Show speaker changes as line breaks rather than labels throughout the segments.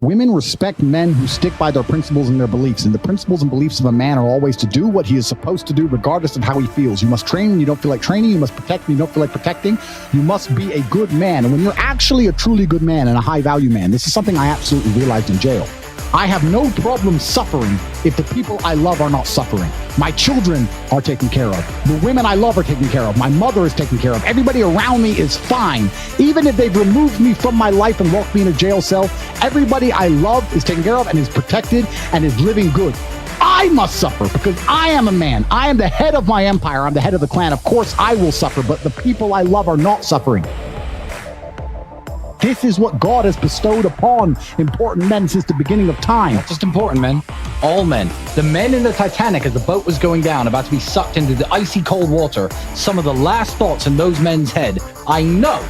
Women respect men who stick by their principles and their beliefs. And the principles and beliefs of a man are always to do what he is supposed to do, regardless of how he feels. You must train when you don't feel like training. You must protect when you don't feel like protecting. You must be a good man. And when you're actually a truly good man and a high value man, this is something I absolutely realized in jail. I have no problem suffering if the people I love are not suffering. My children are taken care of. The women I love are taken care of. My mother is taken care of. Everybody around me is fine. Even if they've removed me from my life and locked me in a jail cell, everybody I love is taken care of and is protected and is living good. I must suffer because I am a man. I am the head of my empire. I'm the head of the clan. Of course, I will suffer, but the people I love are not suffering. This is what God has bestowed upon important men since the beginning of time.
Not just important men, all men. The men in the Titanic as the boat was going down, about to be sucked into the icy cold water, some of the last thoughts in those men's head, I know,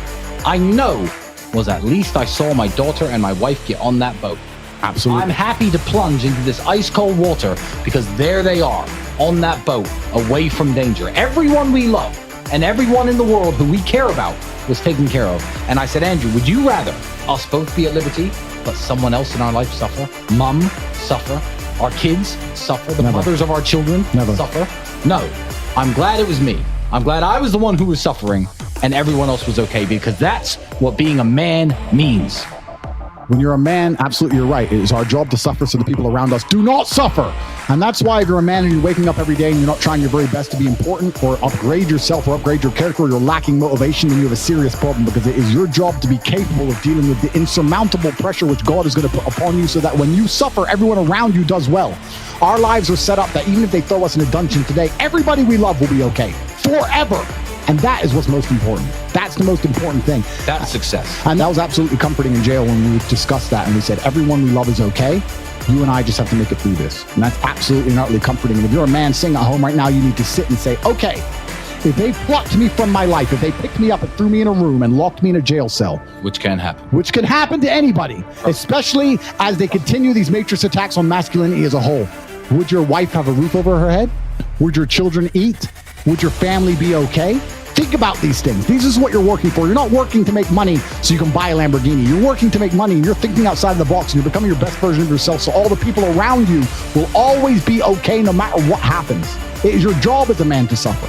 was at least I saw my daughter and my wife get on that boat.
Absolutely.
I'm happy to plunge into this ice cold water because there they are on that boat, away from danger. Everyone we love and everyone in the world who we care about was taken care of. And I said, Andrew, would you rather us both be at liberty, but someone else in our life suffer? Mom suffer, our kids suffer, the mothers of our children suffer? No, I'm glad it was me. I'm glad I was the one who was suffering and everyone else was okay, because that's what being a man means.
When you're a man, absolutely, you're right. It is our job to suffer so the people around us do not suffer. And that's why if you're a man and you're waking up every day and you're not trying your very best to be important or upgrade yourself or upgrade your character, or you're lacking motivation, then you have a serious problem, because it is your job to be capable of dealing with the insurmountable pressure which God is going to put upon you, so that when you suffer, everyone around you does well. Our lives are set up that even if they throw us in a dungeon today, everybody we love will be okay forever. And that is what's most important. That's the most important thing.
That's success.
And that was absolutely comforting in jail when we discussed that. And we said, everyone we love is okay. You and I just have to make it through this. And that's absolutely and utterly comforting. And if you're a man sitting at home right now, you need to sit and say, okay, if they plucked me from my life, if they picked me up and threw me in a room and locked me in a jail cell.
Which can happen.
Which can happen to anybody, especially as they continue these matrix attacks on masculinity as a whole. Would your wife have a roof over her head? Would your children eat? Would your family be okay? Think about these things. This is what you're working for. You're not working to make money so you can buy a Lamborghini. You're working to make money, and you're thinking outside of the box, and you're becoming your best version of yourself, so all the people around you will always be okay no matter what happens. It is your job as a man to suffer.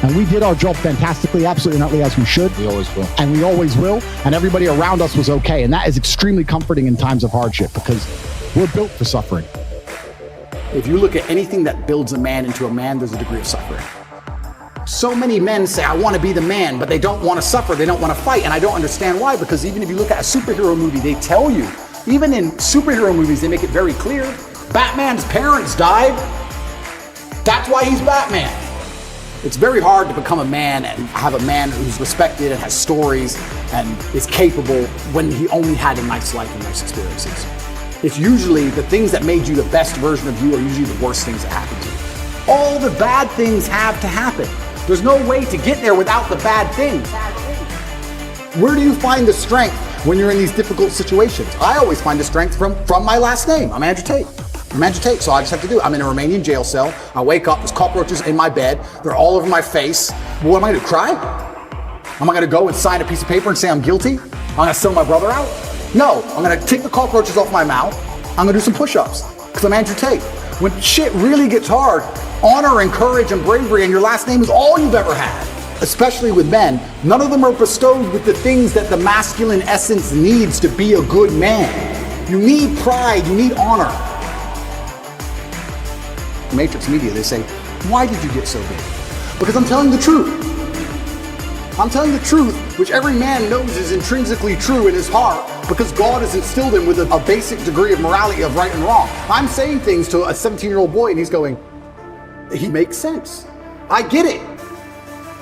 And we did our job fantastically, absolutely not as we should.
We always will.
And we always will. And everybody around us was okay. And that is extremely comforting in times of hardship, because we're built for suffering.
If you look at anything that builds a man into a man, there's a degree of suffering. So many men say, I want to be the man, but they don't want to suffer. They don't want to fight. And I don't understand why, because even if you look at a superhero movie, they tell you, even in superhero movies, they make it very clear. Batman's parents died. That's why he's Batman. It's very hard to become a man and have a man who's respected and has stories and is capable when he only had a nice life and nice experiences. It's usually the things that made you the best version of you are usually the worst things that happen to you. All the bad things have to happen. There's no way to get there without the bad things. Where do you find the strength when you're in these difficult situations? I always find the strength from my last name. I'm Andrew Tate. I'm Andrew Tate, so I just have to do it. I'm in a Romanian jail cell. I wake up, there's cockroaches in my bed. They're all over my face. Well, what am I gonna do, cry? Am I gonna go and sign a piece of paper and say I'm guilty? I'm gonna sell my brother out? No, I'm gonna take the cockroaches off my mouth. I'm gonna do some push-ups, because I'm Andrew Tate. When shit really gets hard, honor and courage and bravery and your last name is all you've ever had. Especially with men, none of them are bestowed with the things that the masculine essence needs to be a good man. You need pride, you need honor. Matrix Media, they say, why did you get so big? Because I'm telling the truth. I'm telling the truth, which every man knows is intrinsically true in his heart, because God has instilled him with a basic degree of morality of right and wrong. I'm saying things to a 17-year-old boy and he's going, he makes sense. I get it.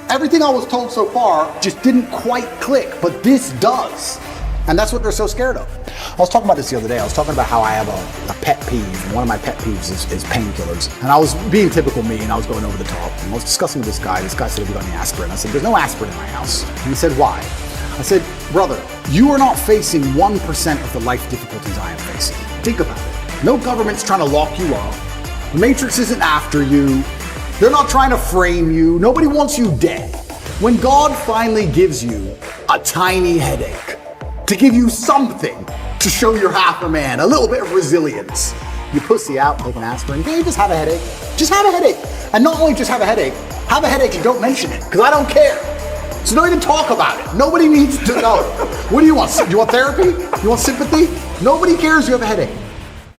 Everything I was told so far just didn't quite click, but this does. And that's what they're so scared of. I was talking about this the other day. I was talking about how I have a pet peeve. And one of my pet peeves is painkillers. And I was being typical me, and I was going over the top. And I was discussing with this guy. This guy said, have you got any aspirin? I said, there's no aspirin in my house. And he said, why? I said, brother, you are not facing 1% of the life difficulties I am facing. Think about it. No government's trying to lock you up. The Matrix isn't after you. They're not trying to frame you. Nobody wants you dead. When God finally gives you a tiny headache, to give you something, to show you're half a man, a little bit of resilience. You pussy out, take an aspirin. Hey, just have a headache. Just have a headache. And not only just have a headache and don't mention it, because I don't care. So don't even talk about it. Nobody needs to know. What do you want? You want therapy? You want sympathy? Nobody cares you have a headache.